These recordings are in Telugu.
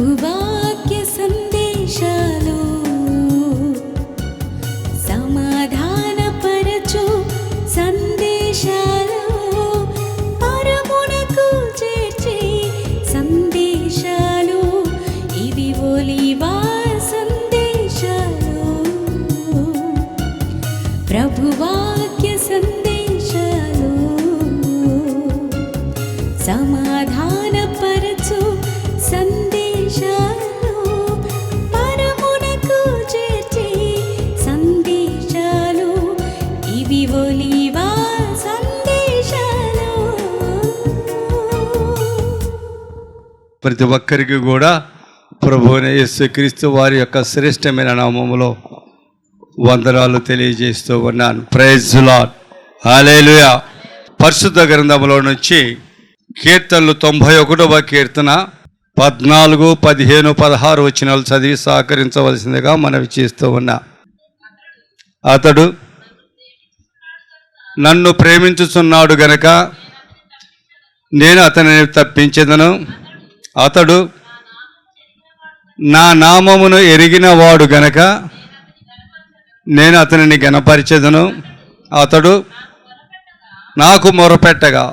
ప్రభువాక్య సందేశాలు సమాధానపరచు సందేశాలు పరమునకు చేర్చే సందేశాలు ఇవి ఒలీవా సందేశాలు. ప్రభువాక్య సందేశాలు సమాధానపరచు సందేశాలు పరమునకు చేర్చే సందేశాలు ఇవి ఒలీవా సందేశాలు. ప్రతి ఒక్కరికి కూడా ప్రభువైన యేసుక్రీస్తు వారి యొక్క శ్రేష్టమైన నామములో వందనాలు తెలియజేస్తూ ఉన్నాను. ప్రైజ్ ది లార్డ్, హల్లెలూయా. పరిశుద్ధ గ్రంథంలో నుంచి కీర్తనలు 91వ కీర్తన 14, 15, 16 వచనాలు చదివి సహకరించవలసిందిగా మనవి చేస్తూ ఉన్నా. అతడు నన్ను ప్రేమించుచున్నాడు గనక నేను అతనిని తప్పించెదను. అతడు నా నామమును ఎరిగిన వాడు గనక నేను అతనిని గణపరిచెదను. అతడు నాకు మొరపెట్టగా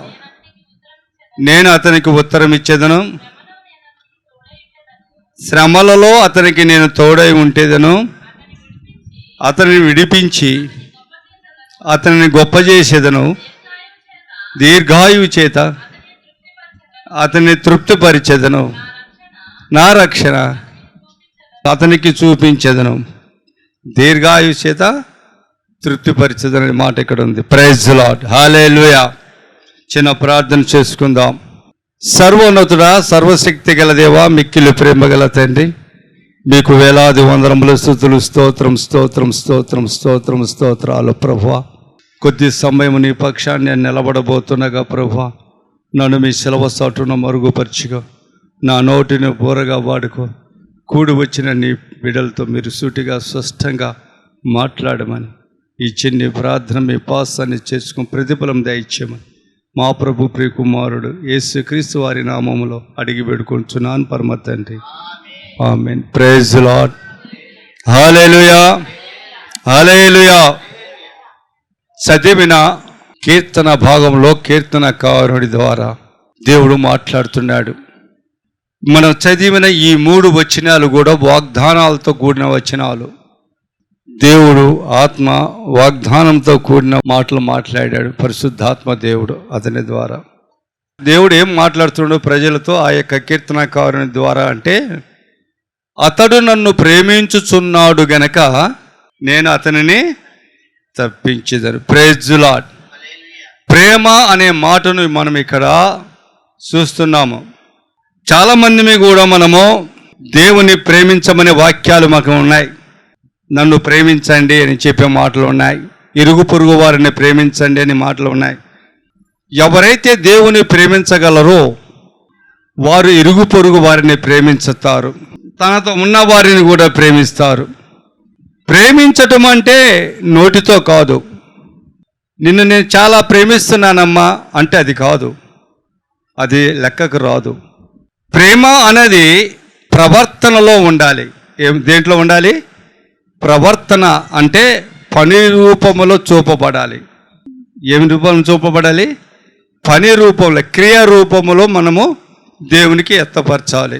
నేను అతనికి ఉత్తరం ఇచ్చేదను. శ్రమలలో అతనికి నేను తోడై ఉంటేదను. అతనిని విడిపించి అతనిని గొప్ప చేసేదను. దీర్ఘాయువు చేత అతన్ని తృప్తిపరిచెదను. నా రక్షణ అతనికి చూపించెదను. దీర్ఘాయువు చేత తృప్తిపరిచెదనని మాట ఇక్కడ ఉంది. ప్రైజ్ ది లార్డ్, హల్లెలూయా. చిన్న ప్రార్థన చేసుకుందాం. సర్వోన్నతుడా, సర్వశక్తి గల దేవా, మిక్కిలి ప్రేమ గల తండ్రి, మీకు వేలాది వందనములు స్తుతులు, స్తోత్రం స్తోత్రం స్తోత్రం స్తోత్రం స్తోత్రాలు ప్రభువా. కొద్ది సమయం నీ పక్షాన్ని నిలబడబోతుండగా ప్రభువా, నన్ను మీ సెలవ సాటున మరుగుపరచుకో, నా నోటిని బోరగా వాడుకో. కూడి వచ్చిన నీ బిడ్డలతో మీరు సూటిగా స్పష్టంగా మాట్లాడమని ఈ చిన్ని ప్రార్థన మీ పాసాన్ని చేసుకుని ప్రతిఫలం దయచేయమని మా ప్రభు ప్రియకుమారుడు యేసుక్రీస్తు వారి నామములో అడిగి వేడుకొంచున్నాను పరమ తండ్రి, ఆమేన్. ప్రైజ్ ది లార్డ్, హల్లెలూయా, హల్లెలూయా. చదివిన కీర్తన భాగంలో కీర్తనకారుడి ద్వారా దేవుడు మాట్లాడుతున్నాడు. మనం చదివిన ఈ 3 వచనాలు కూడా వాగ్దానాలతో కూడిన వచనాలు. దేవుడు ఆత్మ వాగ్దానంతో కూడిన మాటలు మాట్లాడాడు. పరిశుద్ధాత్మ దేవుడు అతని ద్వారా. దేవుడు ఏం మాట్లాడుతున్నాడు ప్రజలతో ఆ యొక్క కీర్తనకారుని ద్వారా అంటే, అతడు నన్ను ప్రేమించుచున్నాడు గనక నేను అతనిని తప్పించెదను. Praise the lord. ప్రేమ అనే మాటను మనం ఇక్కడ చూస్తున్నాము. చాలామంది కూడా మనము దేవుని ప్రేమించమనే వాక్యాలు మాకు ఉన్నాయి. నన్ను ప్రేమించండి అని చెప్పే మాటలు ఉన్నాయి. ఇరుగు పొరుగు వారిని ప్రేమించండి అని మాటలు ఉన్నాయి. ఎవరైతే దేవుని ప్రేమించగలరో వారు ఇరుగు పొరుగు వారిని ప్రేమించుతారు, తనతో ఉన్న వారిని కూడా ప్రేమిస్తారు. ప్రేమించటం అంటే నోటితో కాదు. నిన్ను నేను చాలా ప్రేమిస్తున్నానమ్మా అంటే అది కాదు, అది లెక్కకు రాదు. ప్రేమ అనేది ప్రవర్తనలో ఉండాలి. దేంట్లో ఉండాలి? ప్రవర్తన అంటే పని రూపంలో చూపబడాలి. ఏమి రూపంలో చూపబడాలి? పని రూపంలో, క్రియ రూపంలో మనము దేవునికి ఎత్తపరచాలి.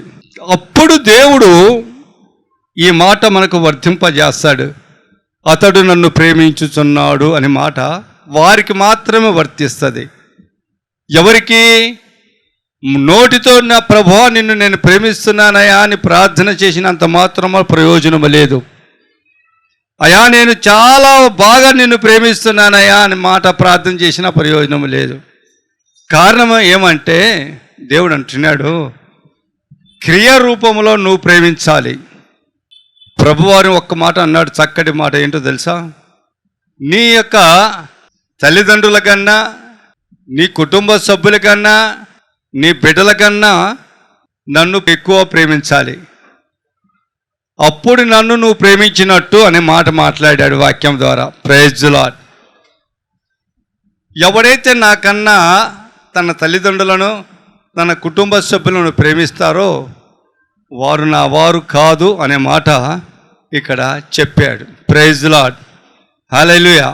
అప్పుడు దేవుడు ఈ మాట మనకు వర్తింపజేస్తాడు. అతడు నన్ను ప్రేమించుచున్నాడు అనే మాట వారికి మాత్రమే వర్తిస్తుంది. ఎవరికి? నోటితో నా ప్రభువా నిన్ను నేను ప్రేమిస్తున్నానయా అని ప్రార్థన చేసినంత మాత్రమే ప్రయోజనం లేదు. అయా నేను చాలా బాగా నిన్ను ప్రేమిస్తున్నానయా అని మాట ప్రార్థన చేసిన ప్రయోజనం లేదు. కారణం ఏమంటే దేవుడు అంటున్నాడు, క్రియ రూపంలో నువ్వు ప్రేమించాలి. ప్రభువారు ఒక్క మాట అన్నాడు, చక్కటి మాట. ఏంటో తెలుసా? నీ యొక్క తల్లిదండ్రుల కన్నా, నీ కుటుంబ సభ్యుల కన్నా, నీ బిడ్డల కన్నా నన్ను ఎక్కువ ప్రేమించాలి, అప్పుడు నన్ను నువ్వు ప్రేమించినట్టు అనే మాట మాట్లాడాడు వాక్యం ద్వారా. Praise the Lord. ఎవడైతే నాకన్నా తన తల్లిదండ్రులను, తన కుటుంబ సభ్యులను ప్రేమిస్తారో వారు నా వారు కాదు అనే మాట ఇక్కడ చెప్పాడు. ప్రైజ్ లార్డ్, హల్లెలూయా.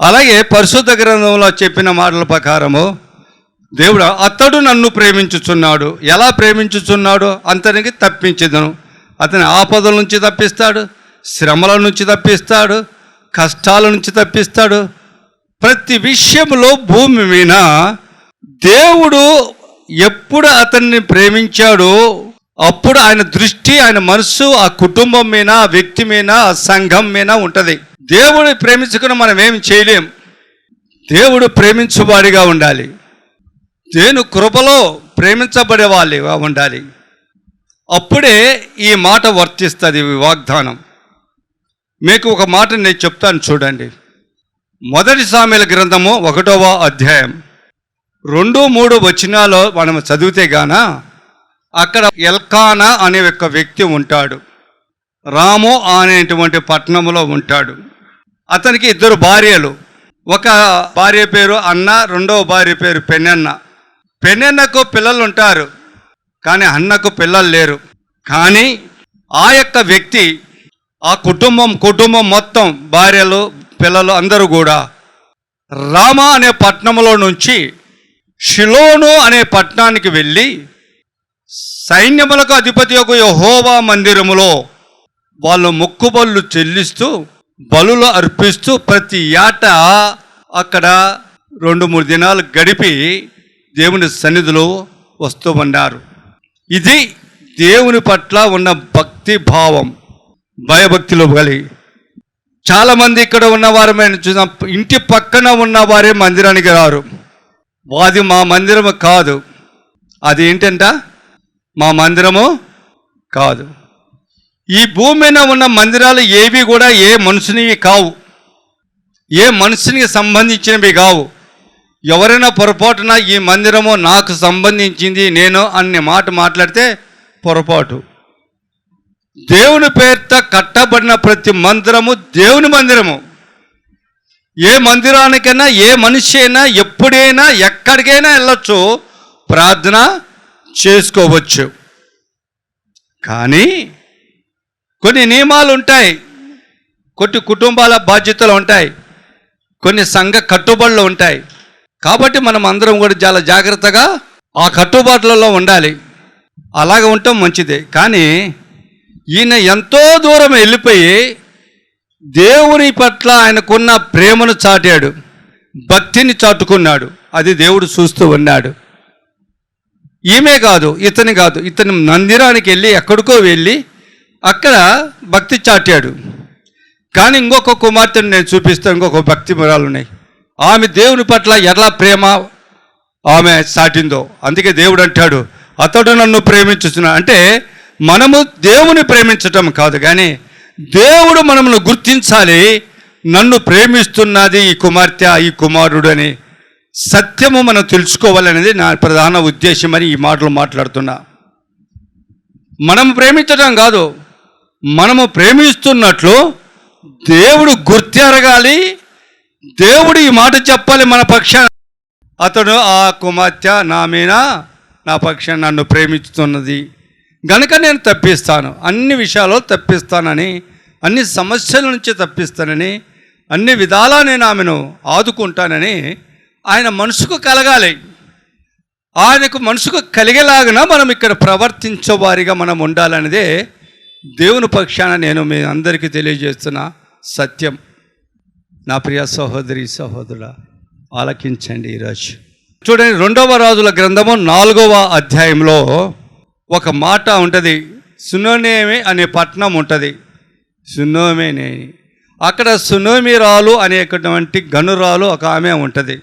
అలాగే పరిశుద్ధ గ్రంథంలో చెప్పిన మాటల ప్రకారము దేవుడు అతడు నన్ను ప్రేమించుచున్నాడు. ఎలా ప్రేమించుచున్నాడు? అతనికి తప్పించెదను. అతని ఆపదల నుంచి తప్పిస్తాడు, శ్రమల నుంచి తప్పిస్తాడు, కష్టాల నుంచి తప్పిస్తాడు. ప్రతి విషయంలో భూమి మీద దేవుడు ఎప్పుడు అతన్ని ప్రేమించాడో అప్పుడు ఆయన దృష్టి, ఆయన మనసు ఆ కుటుంబం మీద, ఆ వ్యక్తి మీద, ఆ సంఘం మీద ఉంటుంది. దేవుడు ప్రేమించుకుని మనం ఏం చేయలేం. దేవుడు ప్రేమించువాడిగా ఉండాలి. దేవుని కృపలో ప్రేమించబడే వాళ్ళుగా ఉండాలి. అప్పుడే ఈ మాట వర్తిస్తుంది, ఈ వాగ్దానం. మీకు ఒక మాట నేను చెప్తాను చూడండి. మొదటి సామెల గ్రంథము 1వ అధ్యాయం 2-3 వచనాలు మనం చదివితే గాన అక్కడ ఎల్కానా అనే ఒక వ్యక్తి ఉంటాడు. రాము అనేటువంటి పట్టణంలో ఉంటాడు. అతనికి 2 భార్యలు. ఒక భార్య పేరు అన్న, రెండవ భార్య పేరు పెన్నెన్న. పెన్నెన్నకు పిల్లలు ఉంటారు, కానీ అన్నకు పిల్లలు లేరు. కానీ ఆ యొక్క వ్యక్తి, ఆ కుటుంబం మొత్తం, భార్యలు పిల్లలు అందరూ కూడా రామ అనే పట్టణంలో నుంచి షిలోను అనే పట్టణానికి వెళ్ళి సైన్యములకు అధిపతి యొక్క యెహోవా మందిరములో వాళ్ళు మొక్కుబళ్ళు చెల్లిస్తూ బలులు అర్పిస్తూ ప్రతి ఏటా అక్కడ 2-3 దినాలు గడిపి దేవుని సన్నిధిలో వస్తూ ఉన్నారు. ఇది దేవుని పట్ల ఉన్న భక్తి భావం, భయభక్తిలో కలిగి. చాలామంది ఇక్కడ ఉన్నవారమైన చూసాం, ఇంటి పక్కన ఉన్నవారే మందిరానికి రారు. అది మా మందిరము కాదు, అది ఏంటంట మా మందిరము కాదు. ఈ భూమి మీద ఉన్న మందిరాలు ఏవి కూడా ఏ మనుషునివి కావు, ఏ మనుషునికి సంబంధించినవి కావు. ఎవరైనా పొరపాటున ఈ మందిరము నాకు సంబంధించింది నేను అనే మాట మాట్లాడితే పొరపాటు. దేవుని పేరుతో కట్టబడిన ప్రతి మందిరము దేవుని మందిరము. ఏ మందిరానికైనా ఏ మనిషి అయినా ఎప్పుడైనా ఎక్కడికైనా వెళ్ళొచ్చు, ప్రార్థన చేసుకోవచ్చు. కానీ కొన్ని నియమాలు ఉంటాయి, కొన్ని కుటుంబాల బాధ్యతలు ఉంటాయి, కొన్ని సంఘ కట్టుబడులు ఉంటాయి. కాబట్టి మనం అందరం కూడా చాలా జాగ్రత్తగా ఆ కట్టుబాట్లలో ఉండాలి. అలాగ ఉండటం మంచిదే. కానీ ఈయన ఎంతో దూరం వెళ్ళిపోయి దేవుని పట్ల ఆయనకున్న ప్రేమను చాటాడు, భక్తిని చాటుకున్నాడు. అది దేవుడు చూస్తూ ఉన్నాడు. ఈమె కాదు, ఇతని కాదు, ఇతని మందిరానికి వెళ్ళి ఎక్కడికో వెళ్ళి అక్కడ భక్తి చాటాడు. కానీ ఇంకొక కుమార్తెను నేను చూపిస్తాను, ఇంకొక భక్తి మురాలు ఉన్నాయి. ఆమె దేవుని పట్ల ఎలా ప్రేమ ఆమె చాటిందో. అందుకే దేవుడు అంటాడు అతడు నన్ను ప్రేమించుతున్నాడు. అంటే మనము దేవుని ప్రేమించటం కాదు, కానీ దేవుడు మనల్ని గుర్తించాలి, నన్ను ప్రేమిస్తున్నది ఈ కుమార్తె, ఈ కుమారుడు అని సత్యము మనం తెలుసుకోవాలనేది నా ప్రధాన ఉద్దేశం అని ఈ మాటలు మాట్లాడుతున్నా. మనం ప్రేమించడం కాదు, మనము ప్రేమిస్తున్నట్లు దేవుడు గుర్తెరగాలి, దేవుడు ఈ మాట చెప్పాలి మన పక్షాన. అతడు ఆ కుమార్తె నా మీద, నా పక్షాన నన్ను ప్రేమిస్తున్నది గనుక నేను తప్పిస్తాను, అన్ని విషయాల్లో తప్పిస్తానని, అన్ని సమస్యల నుంచి తప్పిస్తానని, అన్ని విధాలా నేను ఆమెను ఆదుకుంటానని ఆయన మనసుకు కలగాలి. ఆయనకు మనసుకు కలిగేలాగా మనం ఇక్కడ ప్రవర్తించేవారిగా మనం ఉండాలనేదే దేవుని పక్షాన నేను మీ అందరికీ తెలియజేస్తున్న సత్యం. నా ప్రియ సహోదరి సహోదరుడా, ఆలకించండి ఈరోజు. చూడండి, 2వ రాజుల గ్రంథము 4వ అధ్యాయంలో ఒక మాట ఉంటుంది. సునోనేమి అనే పట్టణం ఉంటుంది. సునోమేని, అక్కడ సునోమిరాలు అనేటువంటి గనురాలు ఒక ఆమె ఉంటుంది.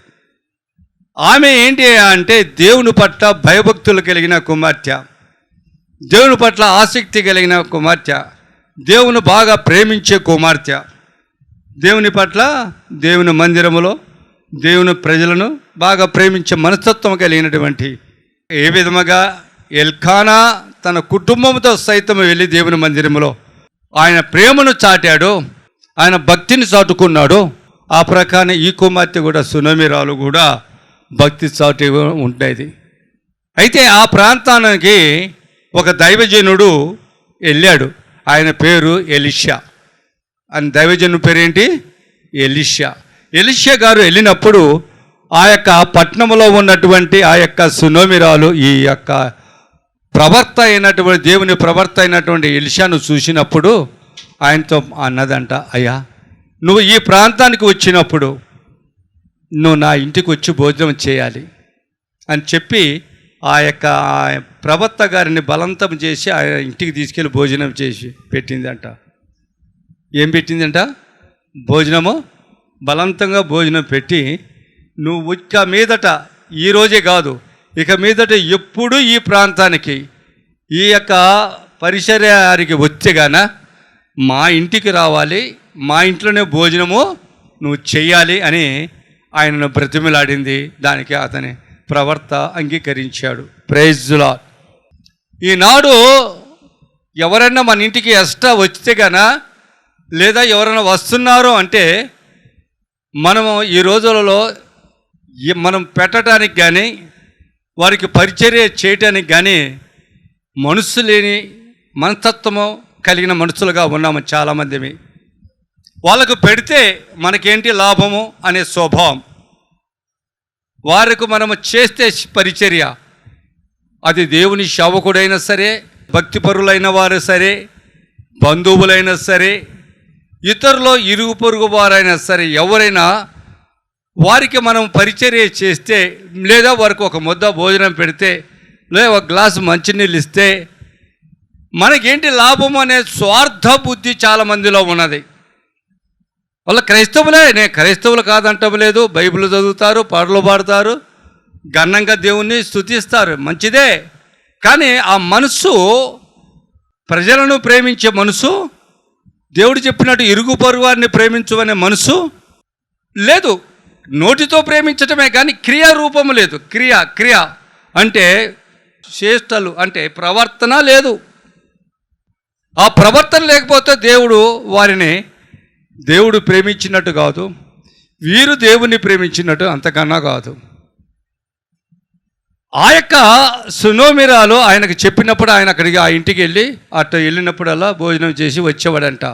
ఆమె ఏంటి అంటే దేవుని పట్ల భయభక్తులు కలిగిన కుమార్తె, దేవుని పట్ల ఆసక్తి కలిగిన కుమార్తె, దేవుని బాగా ప్రేమించే కుమార్తె, దేవుని పట్ల, దేవుని మందిరములో దేవుని ప్రజలను బాగా ప్రేమించే మనస్తత్వం కలిగినటువంటి. ఏ విధముగా ఎల్కానా తన కుటుంబంతో సైతం వెళ్ళి దేవుని మందిరములో ఆయన ప్రేమను చాటాడు, ఆయన భక్తిని చాటుకున్నాడు, ఆ ప్రకారం ఈ కుమార్తె కూడా, సునమిరాలు కూడా భక్తి చాటు ఉండేది. అయితే ఆ ప్రాంతానికి ఒక దైవజనుడు వెళ్ళాడు. ఆయన పేరు ఎలీషా. ఆయన దైవజనుడి పేరేంటి? ఎలీషా. ఎలీషా గారు వెళ్ళినప్పుడు ఆ యొక్క పట్టణంలో ఉన్నటువంటి ఆ యొక్క సునోమిరాలు ఈ యొక్క ప్రవర్త అయినటువంటి దేవుని ప్రవర్త అయినటువంటి ఎలీషాను చూసినప్పుడు ఆయనతో అన్నదంట, అయ్యా నువ్వు ఈ ప్రాంతానికి వచ్చినప్పుడు నువ్వు నా ఇంటికి వచ్చి భోజనం చేయాలి అని చెప్పి ఆ యొక్క ప్రవక్త గారిని బలవంతం చేసి ఆయన ఇంటికి తీసుకెళ్ళి భోజనం చేసి పెట్టిందంట. ఏం పెట్టిందంట? భోజనము. బలవంతంగా భోజనం పెట్టి, నువ్వు ఇక మీదట, ఈరోజే కాదు ఇక మీదట ఎప్పుడు ఈ ప్రాంతానికి ఈ యొక్క పరిసరానికి వచ్చేగాన మా ఇంటికి రావాలి, మా ఇంట్లోనే భోజనము నువ్వు చెయ్యాలి అని ఆయనను బ్రతిమిలాడింది. దానికి అతని ప్రవర్త అంగీకరించాడు. Praise the lord. ఈనాడు ఎవరైనా మన ఇంటికి ఎక్స్ట్రా వస్తే గాన లేదా ఎవరైనా వస్తున్నారు అంటే మనము ఈ రోజులలో మనం పెట్టడానికి కానీ వారికి పరిచర్య చేయటానికి కానీ మనసు లేని మనస్తత్వము కలిగిన మనుషులుగా ఉన్నాము చాలామంది. వాళ్ళకు పెడితే మనకేంటి లాభము అనే స్వభావం. వారికి మనము చేస్తే పరిచర్య, అది దేవుని సేవకుడైనా సరే, భక్తిపరులైన వారు సరే, బంధువులైనా సరే, ఇతరులు ఇరుగు పొరుగు వారైనా సరే, ఎవరైనా వారికి మనం పరిచర్య చేస్తే లేదా వారికి ఒక ముద్ద భోజనం పెడితే లేదా ఒక గ్లాసు మంచినీళ్ళు ఇస్తే మనకేంటి లాభము అనే స్వార్థ బుద్ధి చాలామందిలో ఉన్నది. వాళ్ళ క్రైస్తవులే, నేను క్రైస్తవులు కాదంటం లేదు, బైబిల్ చదువుతారు, పాటలు పాడతారు, ఘనంగా దేవుణ్ణి స్తుతిస్తారు, మంచిదే. కానీ ఆ మనసు, ప్రజలను ప్రేమించే మనసు, దేవుడు చెప్పినట్టు ఇరుగు పొరుగు వారిని ప్రేమించమనే మనసు లేదు. నోటితో ప్రేమించటమే కానీ క్రియా రూపము లేదు. క్రియ అంటే చేష్టలు, అంటే ప్రవర్తన లేదు. ఆ ప్రవర్తన లేకపోతే దేవుడు ప్రేమించినట్టు కాదు, వీరు దేవుణ్ణి ప్రేమించినట్టు అంతకన్నా కాదు. ఆ యొక్క సునోమిరాలు ఆయనకు చెప్పినప్పుడు ఆయన అక్కడికి ఆ ఇంటికి వెళ్ళి అటు వెళ్ళినప్పుడల్లా భోజనం చేసి వచ్చేవాడంట.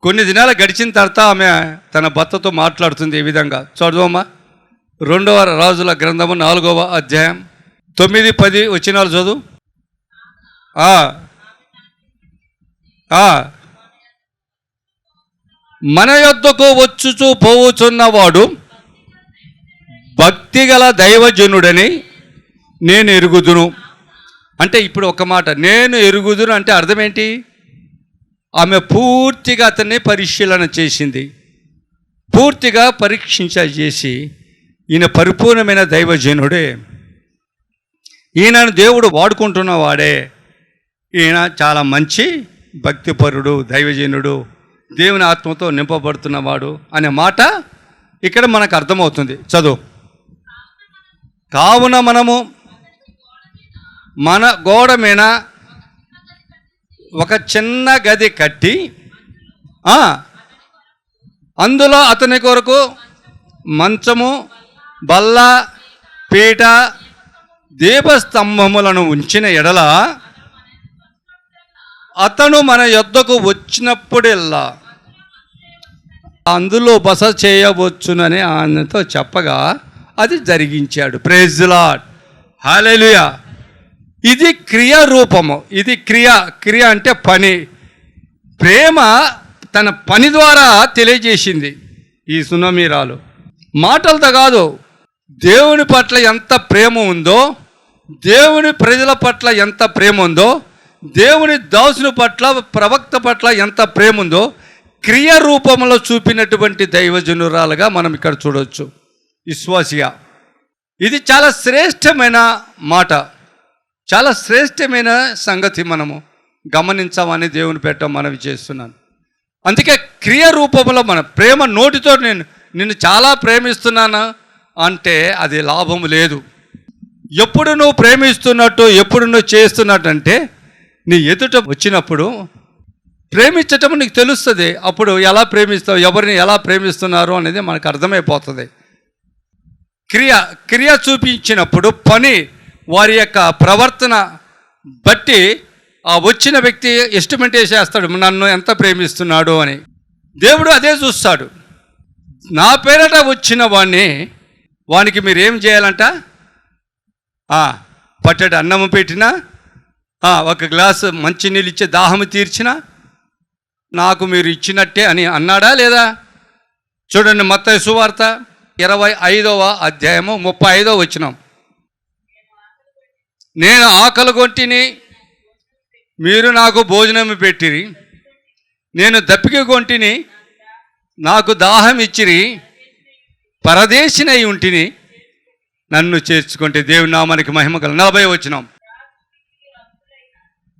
కొన్ని దినాలు గడిచిన తర్వాత ఆమె తన భర్తతో మాట్లాడుతుంది ఈ విధంగా. చదువమ్మా, 2వ రాజుల గ్రంథము 4వ అధ్యాయం 9-10 వచనాలు చదువు. మన యొద్దకు వచ్చుచూ పోవుచున్నవాడు భక్తిగల దైవజనుడని నేను ఎరుగుదును. అంటే ఇప్పుడు ఒక మాట, నేను ఎరుగుదును అంటే అర్థం ఏంటి? ఆమె పూర్తిగా అతన్ని పరిశీలన చేసింది, పూర్తిగా పరీక్షించేసి ఈయన పరిపూర్ణమైన దైవజనుడే, ఈయనను దేవుడు వాడుకుంటున్న వాడే, ఈయన చాలా మంచి భక్తిపరుడు, దైవజనుడు, దేవుని ఆత్మతో నింపబడుతున్నవాడు అనే మాట ఇక్కడ మనకు అర్థమవుతుంది. చదువు. కావున మనము మన గోడ మీద ఒక చిన్న గది కట్టి అందులో అతని కొరకు మంచము, బల్ల, పీట, దీపస్తంభములను ఉంచిన ఎడల అతను మన యొద్దకు వచ్చినప్పుడెల్లా అందులో బస చేయవచ్చునని ఆయనతో చెప్పగా అది జరిగించాడు. Praise the lord. హల్లెలూయా. ఇది క్రియ రూపము. ఇది క్రియ అంటే పని. ప్రేమ తన పని ద్వారా తెలియజేసింది ఈ సునోమిరాలు. మాటలతో కాదు, దేవుని పట్ల ఎంత ప్రేమ ఉందో, దేవుని ప్రజల పట్ల ఎంత ప్రేమ ఉందో, దేవుని దాసుని పట్ల, ప్రవక్త పట్ల ఎంత ప్రేమ ఉందో క్రియ రూపంలో చూపినటువంటి దైవజనురాలుగా మనం ఇక్కడ చూడవచ్చు, విశ్వాసిగా. ఇది చాలా శ్రేష్టమైన మాట, చాలా శ్రేష్టమైన సంగతి. మనము గమనించామని దేవుని పెట్ట మనవి చేస్తున్నాను. అందుకే క్రియ రూపంలో మన ప్రేమ, నోటితో నిన్ను చాలా ప్రేమిస్తున్నాను అంటే అది లాభం లేదు. ఎప్పుడు నువ్వు ప్రేమిస్తున్నట్టు, ఎప్పుడు నువ్వు చేస్తున్నట్టు అంటే నీ ఎదుట వచ్చినప్పుడు ప్రేమించటం నీకు తెలుస్తుంది. అప్పుడు ఎలా ప్రేమిస్తావు, ఎవరిని ఎలా ప్రేమిస్తున్నారు అనేది మనకు అర్థమైపోతుంది. క్రియ చూపించినప్పుడు పని, వారి యొక్క ప్రవర్తన, బట్టి ఆ వచ్చిన వ్యక్తి ఎస్టిమేట్ వేసేస్తాడు, నన్ను ఎంత ప్రేమిస్తున్నాడు అని. దేవుడు అదే చూస్తాడు. నా పేరట వచ్చిన వానికి మీరు ఏం చేయాలంట? పట్టెడు అన్నము పెట్టినా, ఒక గ్లాసు మంచినీళ్ళు ఇచ్చే దాహము తీర్చినా నాకు మీరు ఇచ్చినట్టే అని అన్నాడా లేదా? చూడండి, మత్తయి సువార్త 25వ అధ్యాయము 35వ వచనం. నేను ఆకలి కొంటిని, మీరు నాకు భోజనం పెట్టిరి. నేను దప్పిక కొంటిని, నాకు దాహం ఇచ్చిరి. పరదేశినై ఉంటిని, నన్ను చేర్చుకుంటే. దేవుని నామానికి మహిమ కల. 40వ వచనం.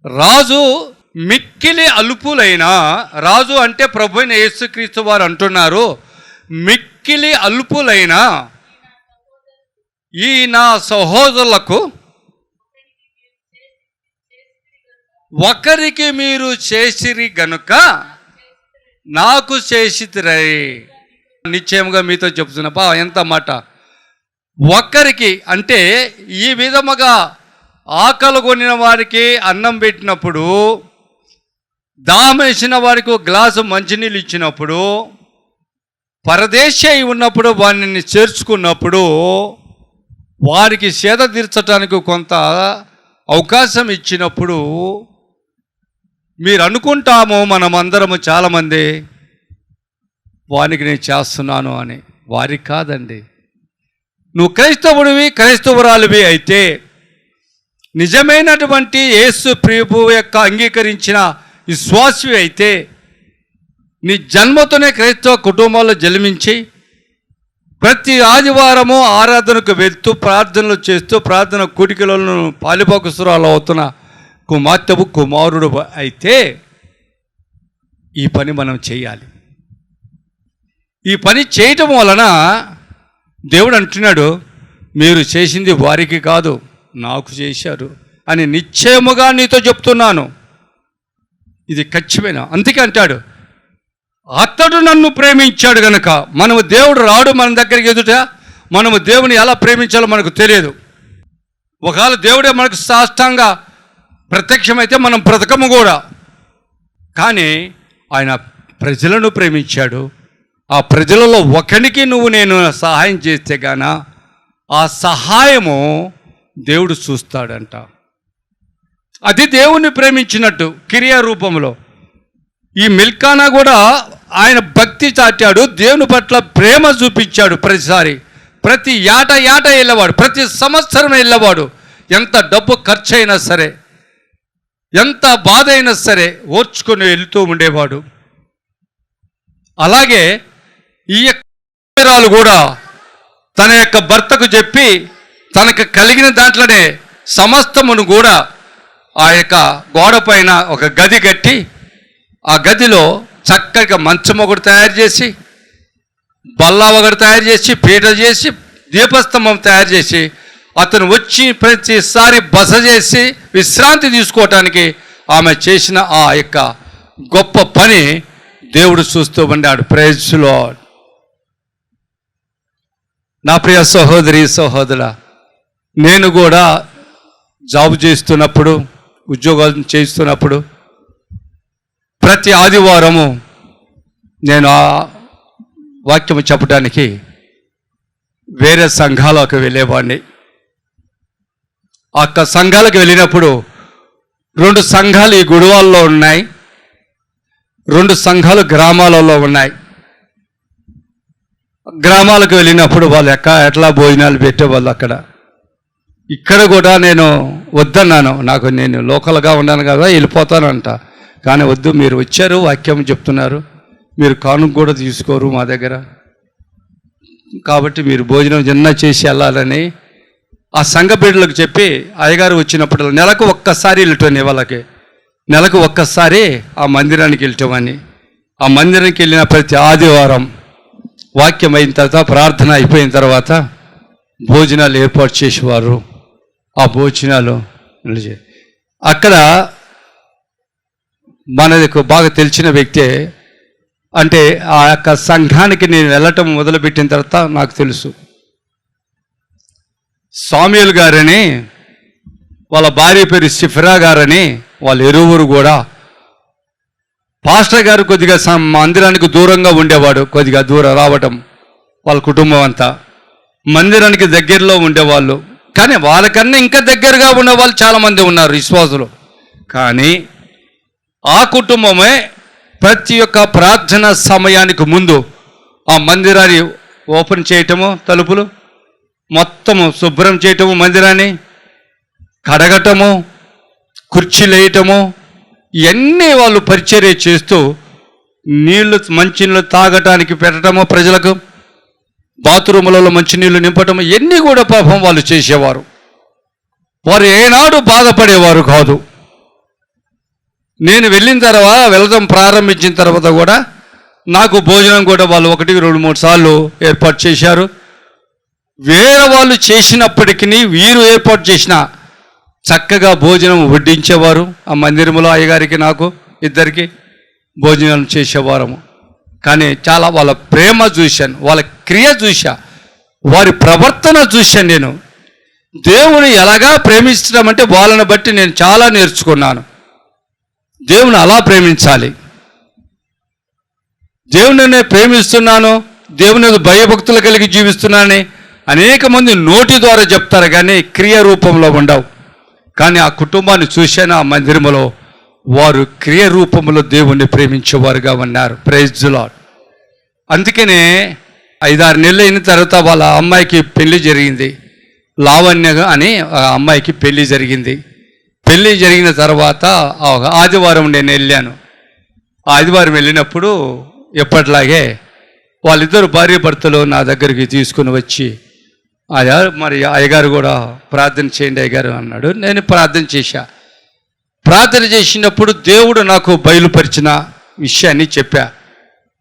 రాజు మిక్కిలి అల్పులైన, రాజు అంటే ప్రభువైన యేసుక్రీస్తు వారు అంటున్నారు, మిక్కిలి అల్పులైన ఈ నా సహోదరులకు ఒకరికి మీరు చేసిరి గనుక నాకు చేసిరై. నిశ్చయముగా మీతో చెప్తున్నా, ఎంత మాట. ఒక్కరికి అంటే ఈ విధముగా ఆకలి కొనిన వారికి అన్నం పెట్టినప్పుడు, దాహం వేసిన వారికి ఒక గ్లాసు మంచినీళ్ళు ఇచ్చినప్పుడు, పరదేశి అయి ఉన్నప్పుడు వారిని చేర్చుకున్నప్పుడు, వారికి సేద తీర్చడానికి కొంత అవకాశం ఇచ్చినప్పుడు, మీరు అనుకుంటాము మనమందరము చాలామంది వారికి నేను చేస్తున్నాను అని. వారికి కాదండి. నువ్వు క్రైస్తవుడివి, క్రైస్తవురాలివి అయితే, నిజమైనటువంటి యేసు ప్రభువు యొక్క అంగీకరించిన విశ్వాసివి అయితే, నీ జన్మతోనే క్రైస్తవ కుటుంబాల్లో జన్మించి ప్రతి ఆదివారము ఆరాధనకు వెళ్తూ ప్రార్థనలు చేస్తూ ప్రార్థన కూడికలను పాలిపాకుసురాలు అవుతున్న కుమార్తెవు కుమారుడు అయితే ఈ పని మనం చేయాలి. ఈ పని చేయటం వలన దేవుడు అంటున్నాడు, మీరు చేసింది వారికి కాదు నాకు చేశారు అని నిశ్చయముగా నీతో చెప్తున్నాను. ఇది ఖచ్చితమైన. అందుకే అంటాడు, అతడు నన్ను ప్రేమించాడు గనుక. మనము దేవుడు రాడు మన దగ్గరికి ఎదుట, మనము దేవుని ఎలా ప్రేమించాలో మనకు తెలియదు. ఒకవేళ దేవుడే మనకు సాష్టాంగా ప్రత్యక్షమైతే మనం బ్రతకము కూడా. కానీ ఆయన ప్రజలను ప్రేమించాడు. ఆ ప్రజలలో ఒకనికి నేను సహాయం చేస్తే గాన ఆ సహాయము దేవుడు చూస్తాడంట. అది దేవుణ్ణి ప్రేమించినట్టు క్రియా రూపంలో. ఈ మిల్కానా కూడా ఆయన భక్తి చాటాడు, దేవుని పట్ల ప్రేమ చూపించాడు. ప్రతిసారి ప్రతి ఏట వెళ్ళేవాడు, ప్రతి సంవత్సరం వెళ్ళేవాడు. ఎంత డబ్బు ఖర్చు అయినా సరే, ఎంత బాధ అయినా సరే ఓర్చుకొని వెళ్తూ ఉండేవాడు. అలాగే ఈ యొక్క కూడా తన యొక్క భర్తకు చెప్పి తనకు కలిగిన దాంట్లోనే సమస్తమును కూడా ఆ యొక్క గోడ పైన ఒక గది కట్టి, ఆ గదిలో చక్కగా మంచం ఒకటి తయారు చేసి, బల్ల ఒకటి తయారు చేసి, పీట చేసి, దీపస్తంభం తయారు చేసి, అతను వచ్చి ప్రతిసారి బస చేసి విశ్రాంతి తీసుకోవటానికి ఆమె చేసిన ఆ యొక్క గొప్ప పని దేవుడు చూస్తూ ఉన్నాడు. Praise Lord. నా ప్రియ సహోదరి సహోదరా, నేను కూడా జాబ్ చేస్తున్నప్పుడు, ఉద్యోగం చేస్తున్నప్పుడు ప్రతి ఆదివారము నేను ఆ వాక్యము చెప్పడానికి వేరే సంఘాలకు వెళ్ళేవాడిని. ఆ సంఘాలకు వెళ్ళినప్పుడు 2 సంఘాలు ఈ గుడివాల్లో ఉన్నాయి, 2 సంఘాలు గ్రామాలలో ఉన్నాయి. గ్రామాలకు వెళ్ళినప్పుడు వాళ్ళు ఎట్లా భోజనాలు పెట్టేవాళ్ళు అక్కడ. ఇక్కడ కూడా నేను వద్దన్నాను, నేను లోకల్గా ఉన్నాను కదా వెళ్ళిపోతానంట. కానీ వద్దు, మీరు వచ్చారు వాక్యం చెప్తున్నారు, మీరు కానుక కూడా తీసుకోరు మా దగ్గర, కాబట్టి మీరు భోజనం జన్న చేసి వెళ్ళాలని ఆ సంఘ బిడ్డలకు చెప్పి అయ్యగారు వచ్చినప్పుడు నెలకు ఒక్కసారి వెళ్ళటం, వాళ్ళకి నెలకు ఒక్కసారి ఆ మందిరానికి వెళ్ళటమని. ఆ మందిరానికి వెళ్ళిన ప్రతి ఆదివారం వాక్యం అయిన తర్వాత, ప్రార్థన అయిపోయిన తర్వాత భోజనాలు ఏర్పాటు చేసేవారు. ఆ భోజనాలు అక్కడ మనకు బాగా తెలిసిన వ్యక్తే. అంటే ఆ యొక్క సంఘానికి నేను వెళ్ళటం మొదలుపెట్టిన తర్వాత నాకు తెలుసు, సామ్యూల్ గారని వాళ్ళ భార్య పేరు సిఫ్రా గారని, వాళ్ళు ఇరువురు కూడా. పాస్టర్ గారు కొద్దిగా మందిరానికి దూరంగా ఉండేవాడు, కొద్దిగా దూరం రావటం, వాళ్ళ కుటుంబం అంతా మందిరానికి దగ్గరలో ఉండేవాళ్ళు. కానీ వాళ్ళకన్నా ఇంకా దగ్గరగా ఉన్న వాళ్ళు చాలామంది ఉన్నారు విశ్వాసులు. కానీ ఆ కుటుంబమే ప్రతి ఒక్క ప్రార్థన సమయానికి ముందు ఆ మందిరాన్ని ఓపెన్ చేయటము, తలుపులు మొత్తము శుభ్రం చేయటము, మందిరాన్ని కడగటము, కుర్చీలు వేయటము, ఇవన్నీ వాళ్ళు పరిచర్య చేస్తూ నీళ్లు మంచినీళ్ళు తాగటానికి పెట్టడము, ప్రజలకు బాత్రూములలో మంచినీళ్ళు నింపటము, ఇవన్నీ కూడా పాపం వాళ్ళు చేసేవారు. వారు ఏనాడు బాధపడేవారు కాదు. నేను వెళ్ళడం ప్రారంభించిన తర్వాత కూడా నాకు భోజనం కూడా వాళ్ళు 1, 2, 3 సార్లు ఏర్పాటు చేశారు. వేరే వాళ్ళు చేసినప్పటికీ వీరు ఏర్పాటు చేసిన చక్కగా భోజనం వడ్డించేవారు. ఆ మందిరంలో అయ్యగారికి నాకు ఇద్దరికి భోజనం చేసేవారము. కానీ చాలా వాళ్ళ ప్రేమ చూశాను, వాళ్ళ క్రియ చూశా, వారి ప్రవర్తన చూశాను. నేను దేవుని ఎలాగా ప్రేమించడం అంటే వాళ్ళని బట్టి నేను చాలా నేర్చుకున్నాను. దేవుని అలా ప్రేమించాలి, దేవుని నేను ప్రేమిస్తున్నాను, దేవుని భయభక్తులు కలిగి జీవిస్తున్నానని అనేక మంది నోటి ద్వారా చెప్తారు, కానీ క్రియ రూపంలో ఉండవు. కానీ ఆ కుటుంబాన్ని చూశాను, ఆ మందిరంలో వారు క్రియ రూపంలో దేవుణ్ణి ప్రేమించేవారుగా ఉన్నారు. Praise the Lord. అందుకనే 5-6 నెలలు అయిన తర్వాత వాళ్ళ అమ్మాయికి పెళ్లి జరిగింది. లావణ్య అని ఆ అమ్మాయికి పెళ్లి జరిగింది. పెళ్లి జరిగిన తర్వాత ఆదివారం నేను వెళ్ళాను. ఆదివారం వెళ్ళినప్పుడు ఎప్పటిలాగే వాళ్ళిద్దరు భార్య భర్తలు నా దగ్గరికి తీసుకుని వచ్చి, మరి అయ్యగారు కూడా ప్రార్థన చేయండి అయ్యగారు అన్నాడు. నేను ప్రార్థన చేశా. ప్రార్థన చేసినప్పుడు దేవుడు నాకు బయలుపరిచిన విషయాన్ని చెప్పా.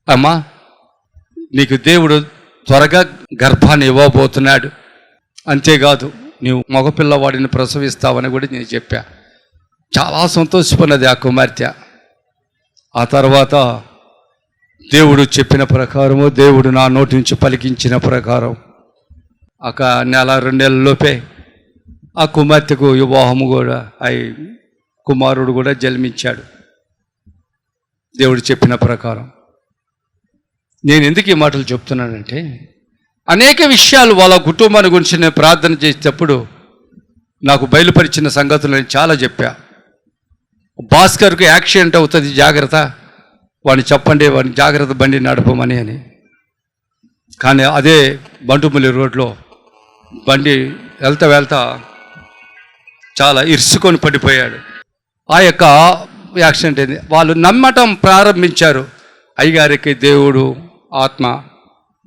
అమ్మా, నీకు దేవుడు త్వరగా గర్భాన్ని ఇవ్వబోతున్నాడు, అంతేకాదు నీవు మగపిల్లవాడిని ప్రసవిస్తావని కూడా నేను చెప్పా. చాలా సంతోషపడినది ఆ కుమార్తె. ఆ తర్వాత దేవుడు చెప్పిన ప్రకారము, దేవుడు నా నోటి నుంచి పలికించిన ప్రకారం ఒక 1-2 నెలల్లోపే ఆ కుమార్తెకు వివాహము కూడా అయి కుమారుడు కూడా జన్మించాడు దేవుడు చెప్పిన ప్రకారం. నేను ఎందుకు ఈ మాటలు చెప్తున్నానంటే, అనేక విషయాలు వాళ్ళ కుటుంబాన్ని గురించి నేను ప్రార్థన చేసేటప్పుడు నాకు బయలుపరిచిన సంగతులు నేను చాలా చెప్పా. భాస్కర్కు యాక్సిడెంట్ అవుతుంది, జాగ్రత్త, వాడిని చెప్పండి, వాడిని జాగ్రత్త బండి నడపమని అని. కానీ అదే బంటుమల్లి రోడ్లో బండి వెళ్తా చాలా ఇరుసుకొని పడిపోయాడు. ఆ యొక్క యాక్సిడెంట్ అయింది. వాళ్ళు నమ్మటం ప్రారంభించారు, అయ్యగారికి దేవుడు ఆత్మ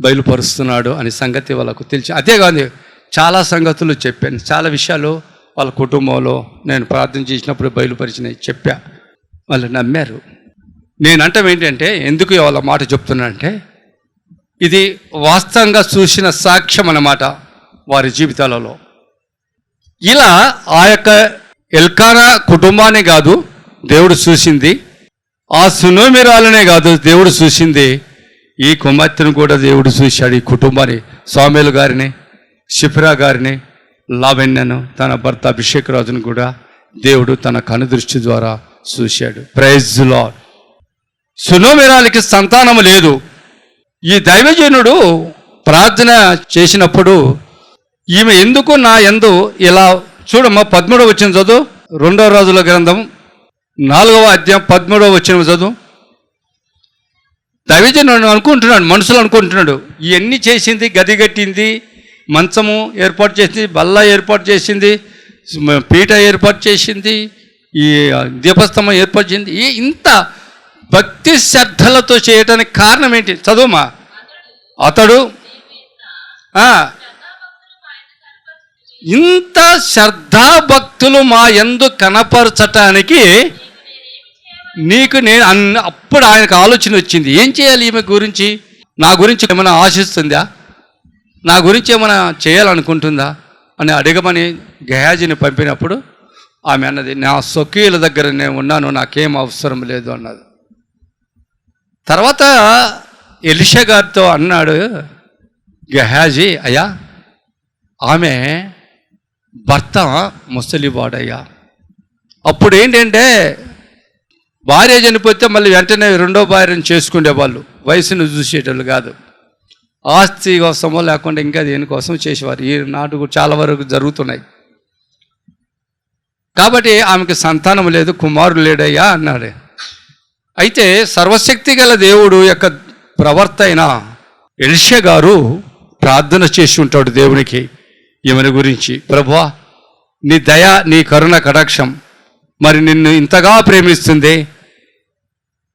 బయలుపరుస్తున్నాడు అనే సంగతి వాళ్ళకు తెలిసి. అదే కాదు, చాలా సంగతులు చెప్పాను, చాలా విషయాలు వాళ్ళ కుటుంబంలో నేను ప్రార్థన చేసినప్పుడు బయలుపరిచినవి చెప్పా. వాళ్ళు నమ్మారు. నేను అంటాం ఏంటంటే, ఎందుకు వాళ్ళ మాట చెప్తున్నానంటే, ఇది వాస్తవంగా చూసిన సాక్ష్యం అన్నమాట వారి జీవితాలలో. ఇలా ఆ యొక్క ఎల్కానా కుటుంబాన్ని కాదు దేవుడు చూసింది, ఆ సునోమిరాలనే కాదు దేవుడు చూసింది, ఈ కుమార్తెను కూడా దేవుడు చూశాడు. ఈ కుటుంబాన్ని, స్వామిలు గారిని, షిఫ్రా గారిని, లావణ్యను, తన భర్త అభిషేక్ రాజును కూడా దేవుడు తన కనుదృష్టి ద్వారా చూశాడు. Praise the lord. సునోమిరాలకి సంతానము లేదు. ఈ దైవజనుడు ప్రార్థన చేసినప్పుడు ఈమె ఎందుకు నా యందు ఇలా, చూడమ్మా 13వ వచనం చదువు, 2వ రాజుల గ్రంథం 4వ అధ్యాయం 13వ వచనం చదువు. దైవజనుడు అనుకుంటున్నాడు, మనుషులు అనుకుంటున్నాడు, ఇవన్నీ చేసింది, గది కట్టింది, మంచము ఏర్పాటు చేసింది, బల్ల ఏర్పాటు చేసింది, పీట ఏర్పాటు చేసింది, ఈ దీపస్తంభం ఏర్పాటు చేసింది. ఇంత భక్తి శ్రద్ధలతో చేయటానికి కారణం ఏంటి? చదువుమా. అతడు ఇంత శ్రద్ధాభక్తులు మా యందు కనపరచటానికి నీకు నేను అప్పుడు ఆయనకు ఆలోచన వచ్చింది, ఏం చేయాలి ఈమె గురించి, నా గురించి ఏమైనా ఆశిస్తుందా, నా గురించి ఏమైనా చేయాలనుకుంటుందా అని అడగమని గెహాజీని పంపినప్పుడు ఆమె అన్నది, నా స్వకీయుల దగ్గర నేను ఉన్నాను, నాకేం అవసరం లేదు అన్నది. తర్వాత ఎలీషా గారితో అన్నాడు గెహాజీ, అయ్యా ఆమె భర్త ముసలివాడయ్యా. అప్పుడు ఏంటంటే భార్య చనిపోతే మళ్ళీ వెంటనే రెండో భార్యను చేసుకునేవాళ్ళు, వయసును చూసేటోళ్ళు కాదు. ఆస్తి కోసమో లేకుండా ఇంకా దేనికోసం చేసేవారు. ఈనాడు చాలా వరకు జరుగుతున్నాయి. కాబట్టి ఆమెకు సంతానం లేదు, కుమారుడు లేడయ్యా అన్నాడు. అయితే సర్వశక్తి గల దేవుడు యొక్క ప్రవర్త అయిన ఎలీషా గారు ప్రార్థన చేసి ఉంటాడు దేవునికి ఈమెను గురించి. ప్రభువా, నీ దయ, నీ కరుణ కటాక్షం మరి నిన్ను ఇంతగా ప్రేమిస్తుంది,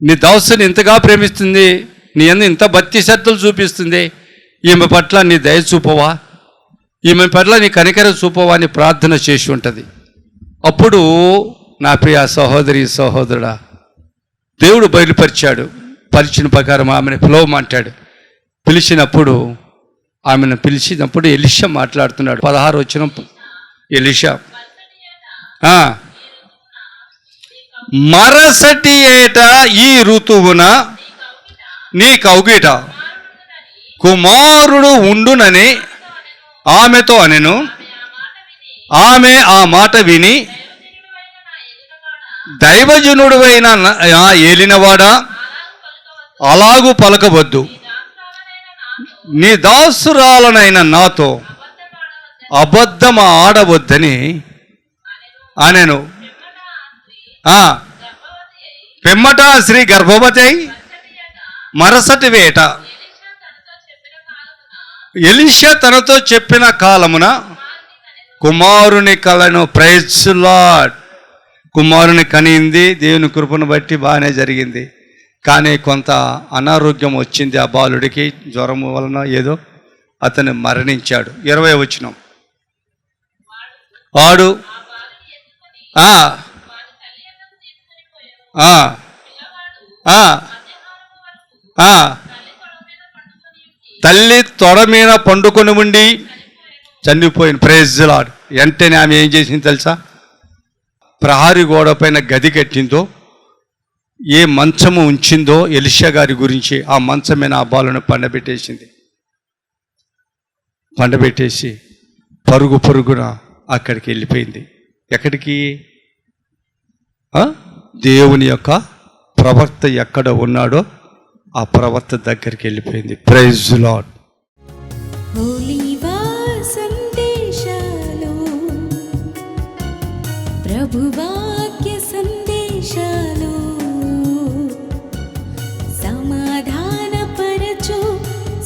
నీ దాసుని ఇంతగా ప్రేమిస్తుంది, నీ యందు ఇంత భక్తి శ్రద్ధలు చూపిస్తుంది, ఈమె పట్ల నీ దయ చూపవా, ఈమె పట్ల నీ కనికరం చూపవా అని ప్రార్థన చేసి ఉంటుంది. అప్పుడు నా ప్రియ సహోదరి సహోదరుడా, దేవుడు బయలుపరిచాడు. పరిచిన ప్రకారం ఆమెను పిలవమంటాడు. పిలిచినప్పుడు ఎలీషా మాట్లాడుతున్నాడు. 16 వచనం ఎలీషా, మరసటి ఏట ఈ ఋతువున నీ కౌగిట కుమారుడు ఉండునని ఆమెతో అనెను. ఆమె ఆ మాట విని, దైవజనుడువైన ఏలినవాడా, అలాగూ పలకవద్దు, నీ దాసురాలనైన నాతో అబద్ధం ఆడవద్దని అనెను. పిమ్మట స్త్రీ గర్భవతి అయి మరసటి వేట ఎలీషా తనతో చెప్పిన కాలమున కుమారుని కలను. Praise Lord. కుమారుని కనింది. దేవుని కృపను బట్టి బాగానే జరిగింది. కానీ కొంత అనారోగ్యం వచ్చింది ఆ బాలుడికి, జ్వరం వలన ఏదో అతను మరణించాడు. 20వ వచనం, వాడు తల్లి తొడ మీద పండుకొని ఉండి చనిపోయింది. Praise Lord. వెంటనే ఆమె ఏం చేసింది తెలుసా? ప్రహారీ గోడ పైన గది కట్టిందో, ఏ మంచము ఉంచిందో ఎలీషా గారి గురించి, ఆ మంచం మీద ఆ బాలును పండబెట్టేసి పరుగున అక్కడికి వెళ్ళిపోయింది. ఎక్కడికి? దేవుని యొక్క ప్రవక్త ఎక్కడ ఉన్నాడో ఆ ప్రవక్త దగ్గరికి వెళ్ళిపోయింది. Praise Lord. ఒలీవ సందేశాలు, ప్రభువాక్య సందేశాలు, సమాధానపరచు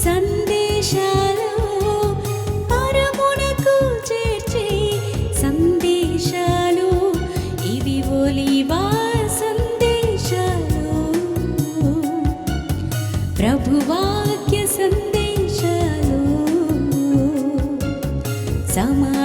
సందేశాలు, పరమునకు చేర్చే సందేశాలు, ఇవి ఒలీవ సందేశాలు, ప్రభువాక్య సందేశాలు, సమా